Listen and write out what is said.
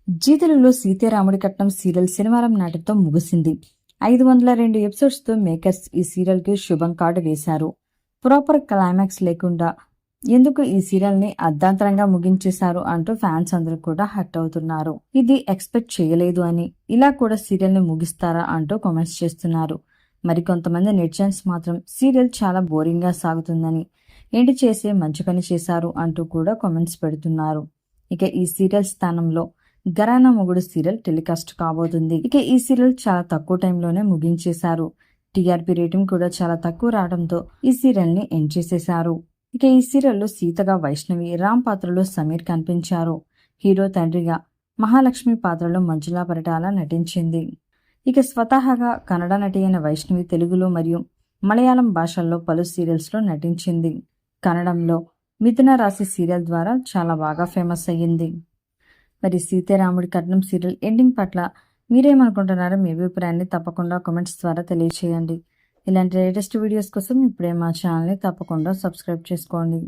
G తెలుగులో సీతారాముడి కట్నం serial శనివారం నాటితో ముగిసింది. 502 ఎపిసోడ్స్తో మేకర్స్ ఈ సీరియల్కి శుభం కార్డు వేశారు. ప్రాపర్ క్లైమాక్స్ లేకుండా ఎందుకు ఈ సీరియల్ని అర్ధాంతరంగా ముగించేశారు అంటూ ఫ్యాన్స్ అందరూ కూడా హర్ట్ అవుతున్నారు. ఇది ఎక్స్పెక్ట్ చేయలేదు అని, ఇలా కూడా సీరియల్ని ముగిస్తారా అంటూ కామెంట్స్ చేస్తున్నారు. మరికొంతమంది నెటిజన్స్ మాత్రం సీరియల్ చాలా బోరింగ్గా సాగుతుందని, ఏంటి చేసే మంచి పని చేశారు అంటూ కూడా కామెంట్స్ పెడుతున్నారు. ఇక ఈ సీరియల్ స్థానంలో ఘరానా మొగుడు సీరియల్ టెలికాస్ట్ కాబోతుంది. ఇక ఈ సీరియల్ చాలా తక్కువ టైంలోనే ముగించేశారు. టీఆర్పీ రేటింగ్ కూడా చాలా తక్కువ రావడంతో ఈ సీరియల్ ని ఎండ్ చేసేశారు. ఇక ఈ సీరియల్లో సీతగా వైష్ణవి, రామ్ పాత్రలో సమీర్ కనిపించారు. హీరో తండ్రిగా మహాలక్ష్మి పాత్రలో మంజులా పరిటాల నటించింది. ఇక స్వతహాగా కన్నడ నటి అయిన వైష్ణవి తెలుగులో మరియు మలయాళం భాషల్లో పలు సీరియల్స్లో నటించింది. కన్నడంలో మిథున రాశి సీరియల్ ద్వారా చాలా బాగా ఫేమస్ అయ్యింది. మరి సీతారాముడి కట్నం సీరియల్ ఎండింగ్ పట్ల మీరేమనుకుంటున్నారో మీ అభిప్రాయాన్ని తప్పకుండా కామెంట్స్ ద్వారా తెలియచేయండి. ఇలాంటి లేటెస్ట్ వీడియోస్ కోసం ఇప్పుడే మా ఛానల్ని తప్పకుండా సబ్స్క్రైబ్ చేసుకోండి.